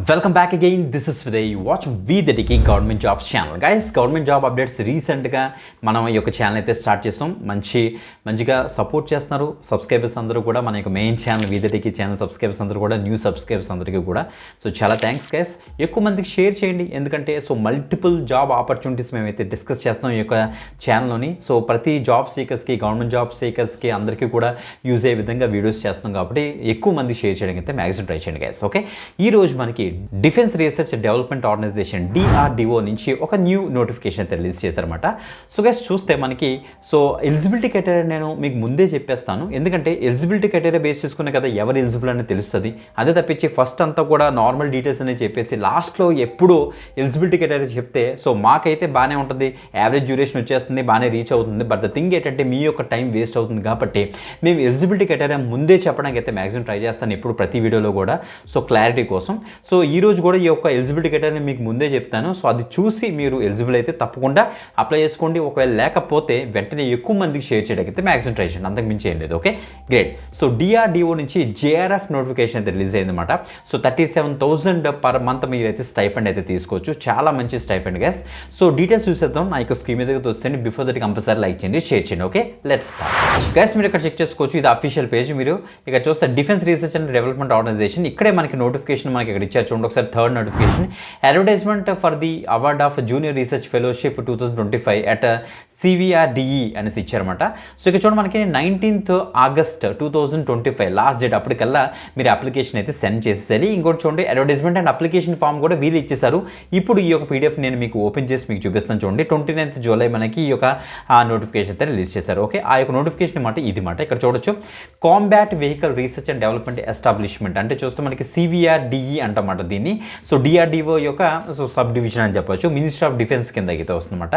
Welcome back again. This is విదయ్. You watch వీదడికి government jobs channel. Guys, government job updates రీసెంట్గా మనం ఈ యొక్క ఛానల్ అయితే స్టార్ట్ చేస్తాం. మంచిగా సపోర్ట్ చేస్తున్నారు సబ్స్క్రైబర్స్ అందరూ కూడా. మన యొక్క మెయిన్ ఛానల్ వీదడికి ఛానల్ సబ్స్క్రైబర్స్ అందరూ కూడా, న్యూ సబ్స్క్రైబర్స్ అందరికీ కూడా చాలా థ్యాంక్స్ గైస్. ఎక్కువ మందికి షేర్ చేయండి, ఎందుకంటే మల్టిపుల్ జాబ్ ఆపర్చునిటీస్ మేమైతే డిస్కస్ చేస్తున్నాం ఈ యొక్క ఛానల్లోని. ప్రతి జాబ్ సీకర్స్కి, గవర్నమెంట్ జాబ్ సీకర్స్కి అందరికీ కూడా యూజ్ అయ్యే విధంగా వీడియోస్ చేస్తున్నాం కాబట్టి ఎక్కువ మంది షేర్ చేయడానికి అయితే మ్యాక్సిమం ట్రై చేయండి గైస్. ఓకే, ఈరోజు మనకి defence research development organisation DRDO నుంచి ఒక న్యూ నోటిఫికేషన్ అయితే రిలీజ్ చేశారన్నమాట. గైస్ చూస్తే మనకి ఎలిజిబిలిటీ క్రైటీరియా నేను మీకు ముందే చెప్పేస్తాను, ఎందుకంటే ఎలిజిబిలిటీ క్రైటీరియా బేస్ చేసుకునే కదా ఎవరు ఎలిజిబుల్ అని తెలుస్తుంది. అదే తప్పించి ఫస్ట్ అంతా కూడా నార్మల్ డీటెయిల్స్ అనేది చెప్పేసి లాస్ట్లో ఎప్పుడూ ఎలిజిబిలిటీ క్రైటీరియా చెప్తే మాకైతే బాగానే ఉంటుంది, యావరేజ్ డ్యూరేషన్ వచ్చేస్తుంది, బాగానే రీచ్ అవుతుంది. బట్ ద థింగ్ ఏంటంటే మీ యొక్క టైం వేస్ట్ అవుతుంది కాబట్టి మేము ఎలిజిబిలిటీ క్రైటీరియా ముందే చెప్పడానికి అయితే మ్యాక్సిమం ట్రై చేస్తాను ఎప్పుడు ప్రతి వీడియోలో కూడా, క్లారిటీ కోసం. ఈరోజు కూడా ఈ యొక్క ఎలిజిబిలిటీ క్రైటీరియా మీకు ముందే చెప్తాను. అది చూసి మీరు ఎలిజిబుల్ అయితే తప్పకుండా అప్లై చేసుకోండి. ఒకవేళ లేకపోతే వెంటనే ఎక్కువ మందికి షేర్ చేయడానికి అయితే మ్యాక్సిమం ట్రై చేయండి, అంతకు మించి ఏం లేదు. Okay, great. DRDO నుంచి JRF నోటిఫికేషన్ అయితే రిలీజ్ అయిందన్నమాట. 37,000 పర్ మంత్ మీరైతే స్టైఫండ్ అయితే తీసుకోవచ్చు. చాలా మంచి స్టైఫండ్ గైస్. డీటెయిల్స్ చూసేద్దాం. నా యొక్క స్క్రీన్ మీద వస్తుంది. బిఫోర్ దట్ కంపల్సరీ లైక్ చేయండి, షేర్ చేయండి. Okay, let's start guys. మీరు ఇక్కడ చెక్ చేసుకోవచ్చు, ఇది అఫీషియల్ పేజ్. మీరు ఇక్కడ చూస్తే defence research and development organisation, ఇక్కడే మనకి నోటిఫికేషన్ మనకి ఇక్కడ ఇచ్చారు చూడండి ఒకసారి. Third notification, advertisement for the award of junior research fellowship 2025 at CVRDE అనేసి ఇచ్చారన్నమాట. ఇక్కడ చూడండి మనకి 19th August 2025 లాస్ట్ డేట్. అప్పటికల్లా మీరు అప్లికేషన్ అయితే సెండ్ చేసేయాలి. ఇంకోటి చూడండి, అడ్వర్టైజ్మెంట్ అండ్ అప్లికేషన్ ఫామ్ కూడా వీళ్ళు ఇచ్చేసారు. ఇప్పుడు ఈ యొక్క PDF నేను మీకు ఓపెన్ చేసి మీకు చూపిస్తాను చూడండి. 29th July మనకి ఈ యొక్క నోటిఫికేషన్ అయితే రిలీజ్ చేశారు. ఓకే, ఆ యొక్క నోటిఫికేషన్ మాట ఇది మాట. ఇక్కడ చూడొచ్చు, combat vehicle research and development establishment అంటే చూస్తే మనకి CVRDE అంటమాట దీన్ని. DRDO యొక్క సబ్ డివిజన్ అని చెప్పొచ్చు, మినిస్ట్రీ ఆఫ్ డిఫెన్స్ కింద అయితే వస్తుందన్నమాట.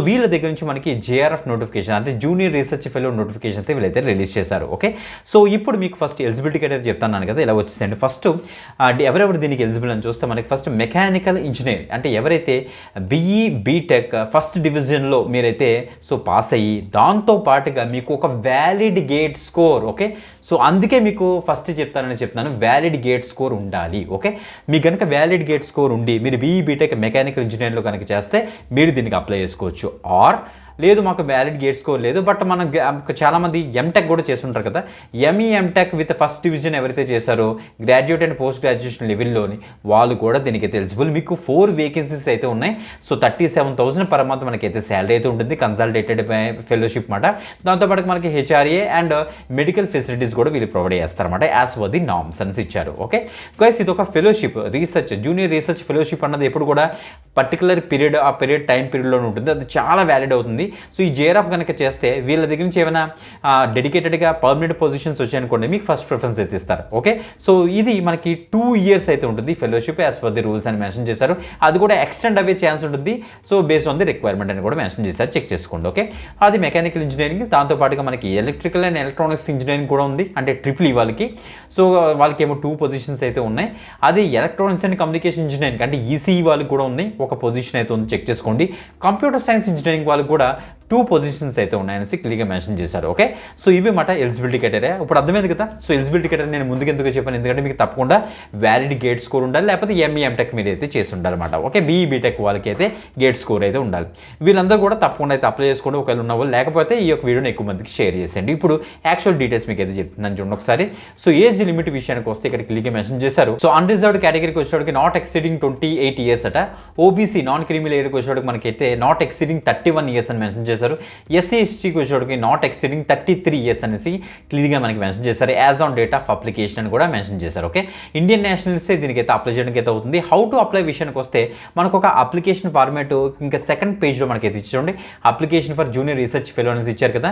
వీళ్ళ దగ్గర నుంచి మనకి JRF నోటిఫికేషన్ అంటే జూనియర్ రీసెర్చ్ ఫెలో నోటిఫికేషన్ అయితే వీళ్ళైతే రిలీజ్ చేశారు. ఓకే, ఇప్పుడు మీకు ఫస్ట్ ఎలిజిబిలిటీ క్రైటీరియా చెప్తాను కదా, ఇలా వచ్చేసండి. ఫస్ట్ ఎవరెవరు దీనికి ఎలిజిబుల్ అని చూస్తే మనకి ఫస్ట్ మెకానికల్ ఇంజనీర్ అంటే ఎవరైతే BE BTech ఫస్ట్ డివిజన్లో మీరైతే పాస్ అయ్యి దాంతో పాటుగా మీకు ఒక వ్యాలిడ్ గేట్ స్కోర్. ఓకే, అందుకే మీకు ఫస్ట్ చెప్తాను వ్యాలిడ్ గేట్ స్కోర్ ఉండాలి. ఓకే, మీకు కనుక వ్యాలిడ్ గేట్ స్కోర్ ఉండి మీరు BE BTech మెకానికల్ ఇంజనీర్లో కనుక చేస్తే మీరు దీనికి అప్లై చేసుకోవచ్చు. ఆర్ లేదు మాకు వ్యాలిడ్ గేట్ స్కోర్ లేదు, బట్ మనం చాలామంది MTech కూడా చేస్తుంటారు కదా, ME MTech with first division ఎవరైతే చేశారో గ్రాడ్యుయేట్ అండ్ పోస్ట్ గ్రాడ్యుయేషన్ లెవెల్లోని వాళ్ళు కూడా దీనికి అయితే ఎలిజిబుల్. మీకు 4 వేకెన్సీస్ అయితే ఉన్నాయి. 37,000 పర్ మంత్ మనకైతే శాలరీ అయితే ఉంటుంది, కన్సల్టేటెడ్ ఫెలోషిప్ మాట. దాంతోపాటు మనకి HRA అండ్ మెడికల్ ఫెసిలిటీస్ కూడా వీళ్ళు ప్రొవైడ్ చేస్తారన్నమాట, యాజ్ పర్ ది నార్మ్స్ అని ఇచ్చారు. ఓకే గైస్, ఇది ఒక fellowship research junior research fellowship అన్నది ఎప్పుడు కూడా పర్టికులర్ పీరియడ్, ఆ పీరియడ్ టైం పీరియడ్లో ఉంటుంది, అది చాలా వ్యాలిడ్ అవుతుంది. ఈ JRF కనుక చేస్తే వీళ్ళ దగ్గర నుంచి ఏమైనా డెడికేటెడ్గా పర్మనెంట్ పొజిషన్స్ వచ్చాయనుకోండి మీకు ఫస్ట్ ప్రిఫరెన్స్ అయితే ఇస్తారు. ఓకే, ఇది మనకి 2 years అయితే ఉంటుంది fellowship, as per the rules అని మెన్షన్ చేశారు. అది కూడా ఎక్స్టెండ్ అయ్యే ఛాన్స్ ఉంటుంది. బేస్డ్ ఆన్ ది రిక్వైర్మెంట్ అని కూడా మెన్షన్ చేశారు, చెక్ చేసుకోండి. ఓకే, అది మెకానికల్ ఇంజనీరింగ్, దాంతోపాటుగా మనకి ఎలక్ట్రికల్ అండ్ ఎలక్ట్రానిక్స్ ఇంజనీరింగ్ కూడా ఉంది, అంటే ట్రిపుల్ వాళ్ళకి. వాళ్ళకి ఏమో 2 పొజిషన్స్ అయితే ఉన్నాయి. అది ఎలక్ట్రానిక్స్ అండ్ కమ్యూనికేషన్ ఇంజనీరింగ్ అంటే ECE వాళ్ళకి కూడా ఉంది, ఒక పొజిషన్ అయితే ఉంది, చెక్ చేసుకోండి. కంప్యూటర్ సైన్స్ ఇంజనీరింగ్ వాళ్ళకి కూడా 2 పొజిషన్స్ అయితే ఉన్నాయని క్లియర్గా మెన్షన్ చేశారు. ఓకే, ఇవి మాట ఎలిజిబిలిటీ క్రైటీరియా. ఇప్పుడు అర్థమైంది కదా. ఎలిజిబిలిటీ క్రైటీరియా నేను ముందుకు ఎందుకు చెప్పాను, ఎందుకంటే మీకు తప్పకుండా వ్యాలిడ్ గేట్ స్కోర్ ఉండాలి, లేకపోతే ME MTech మీరు అయితే చేసి ఉండాలన్నమాట. ఓకే, BE BTech వాళ్ళకి అయితే గేట్ స్కోర్ అయితే ఉండాలి. వీళ్ళందరూ కూడా తప్పకుండా అయితే అప్లై చేసుకోండి ఒకవేళ ఉన్న వాళ్ళు, లేకపోతే ఈ యొక్క వీడియోని ఎక్కువ మందికి షేర్ చేసేయండి. ఇప్పుడు యాక్చువల్ డీటెయిల్స్ మీకు అయితే చెప్తున్నాను చూడండి ఒకసారి. ఏజ్ లిమిట్ విషయానికి వస్తే ఇక్కడ క్లియర్గా మెన్షన్ చేశారు. అన్రిజర్వ్డ్ కేటగిరీకి వచ్చేటికి నాట్ ఎక్సీడింగ్ 28 years అట. OBC నాన్ క్రిమినల్ ఏరియాకి వచ్చేటికి మనకైతే నాట్ ఎక్సీడింగ్ 31 years అని మెన్షన్ చేశారు. SC STకి వచ్చేటికి నాట్ ఎక్సీడింగ్ 33 years అనేసి క్లియర్గా మనకి మెన్షన్ చేశారు, as on date of application అని కూడా మెన్షన్ చేశారు. ఓకే, ఇండియన్ నేషనల్సే దీనికైతే అప్లై చేయడానికి అయితే అవుతుంది. హౌ టు అప్లై విషయానికి వస్తే మనకు ఒక అప్లికేషన్ ఫార్మాట్ ఇంకా సెకండ్ పేజ్లో మనకైతే ఇచ్చేయండి. Application for junior research fellow అనేసి ఇచ్చారు కదా.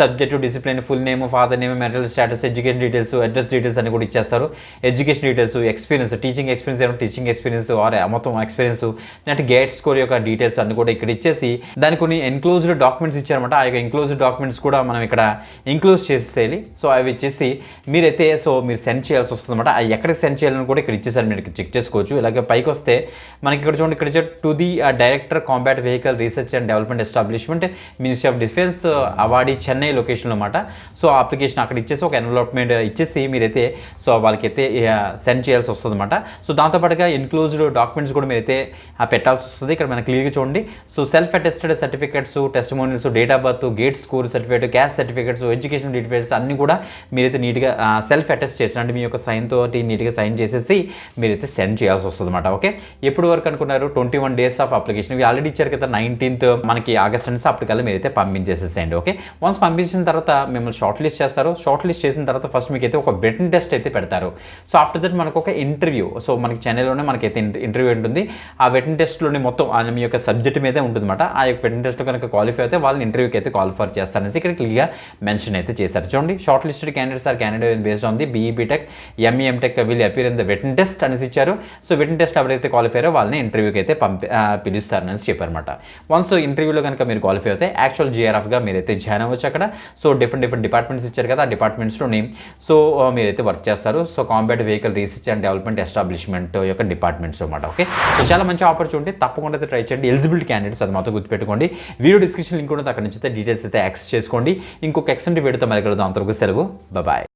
Subject, discipline, full name, father name, mental status, education details, address details అని కూడా ఇచ్చేస్తారు. Education details, experience, teaching experience ఏమో టీచింగ్ ఎక్స్పీరియన్స్ ఆర్ మొత్తం ఎక్స్పీరియన్స్, అంటే గేట్ స్కోర్ యొక్క డీటెయిల్స్ అన్ని కూడా ఇక్కడ ఇచ్చేసి దాని కొన్ని ఎన్క్లోజ్డ్ డాక్యుమెంట్స్ ఇచ్చారన్నమాట. ఆ యొక్క ఇంక్లోజ్డ్ డాక్యుమెంట్స్ కూడా మనం ఇక్కడ ఇంక్లోజ్ చేసేయాలి. సో అవి ఇచ్చేసి మీరైతే మీరు సెండ్ చేయాల్సి వస్తుంది అనమాట. అవి ఎక్కడికి సెండ్ చేయాలని కూడా ఇక్కడ ఇచ్చేసారు, మీరు చెక్ చేసుకోవచ్చు. ఇలాగే పైకి వస్తే మనకి ఇక్కడ చూడండి, ఇక్కడ to the director combat vehicle research and development establishment, ministry of defence, awardee, Chennai లొకేషన్లో అనమాట. సో అప్లికేషన్ అక్కడ ఇచ్చేసి ఒక ఎన్వలప్మెంట్ ఇచ్చేసి మీరైతే వాళ్ళకైతే సెండ్ చేయాల్సి వస్తుంది అనమాట. సో దాంతోపాటుగా ఇన్క్లూజ్డ్ డాక్యుమెంట్స్ కూడా మీరైతే పెట్టాల్సి వస్తుంది. ఇక్కడ మనకి క్లియర్గా చూడండి. So self attested certificates, testimonials, date of birth, gate score certificate, caste certificates, education details అన్నీ కూడా మీరైతే నీట్గా సెల్ఫ్ అటెస్ట్ చేసిన అంటే మీ యొక్క సైన్ తోటి నీట్గా సైన్ చేసేసి మీరైతే సెండ్ చేయాల్సి వస్తుంది అనమాట. ఓకే, ఎప్పుడు వరకు అనుకున్నారు? 21 days ఆఫ్ అప్లికేషన్. ఇవి ఆల్రెడీ ఇచ్చారు కదా 19th మనకి ఆగస్ట్ నుంచి, అప్పటికల్లా మీరైతే పంపించేసేసేయండి. ఓకే, వన్స్ పంపించిన తర్వాత మిమ్మల్ని షార్ట్ లిస్ట్ చేస్తారు. షార్ట్ లిస్ట్ చేసిన తర్వాత ఫస్ట్ మీకు అయితే ఒక రిటన్ టెస్ట్ అయితే పెడతారు. సో ఆఫ్టర్ దట్ మనకు ఒక ఇంటర్వ్యూ. సో మనకి చెన్నైలోనే మనకైతే ఇంటర్వ్యూ ఉంటుంది. ఆ వెటన్ టెస్ట్లోనే మొత్తం మీ యొక్క సబ్జెక్ట్ మీదే ఉంటుందన్నమాట. ఆ యొక్క వెటన్ టెస్ట్లో కనుక క్వాలిఫై అయితే వాళ్ళని ఇంటర్వ్యూకి అయితే క్వాలిఫై చేస్తారనేసి ఇక్కడ క్లియర్గా మెన్షన్ అయితే చేశారు. చూడండి, shortlisted candidates are candidate based on the BE BTech ME MTech will appear in the written test అనేసి ఇచ్చారు. సో వెటన్ టెస్ట్ ఎవరైతే క్వాలిఫై అయ్యారో వాళ్ళని ఇంటర్వ్యూకి అయితే పిలుస్తారనేసి చెప్పారన్నమాట. వన్స్ ఇంటర్వ్యూలో కనుక మీరు క్వాలిఫై అయితే యాక్చువల్ GRFగా మీరైతే జాయిన్ అవ్వచ్చు అక్కడ. సో డిఫరెంట్ డిపార్ట్మెంట్స్ ఇచ్చారు కదా, ఆ డిపార్ట్మెంట్స్లోని సో మీరైతే వర్క్ చేస్తారు. So combat vehicle research and development establishment యొక్క డిపార్ట్మెంట్స్ అనమాట. ఓకే, సో చాలా మంచి ఆపర్చునిటీ, తప్పకుండా అయితే ట్రై చేయండి. ఎలిజిబిలిటీ క్యాండిడేట్స్ అది మాత్రం గుర్తుపెట్టుకోండి. వీడియో డిస్క్రిప్షన్ లింక్ ఉంటుంది, అక్కడ నుంచి అయితే డీటెయిల్స్ అయితే యాక్సెస్ చేసుకోండి. ఇంకొక ఎక్స్టెంట్ వీడియోతో మళ్ళీ కలుద్దాం. అంతవరకు సెలవు, బాయ్.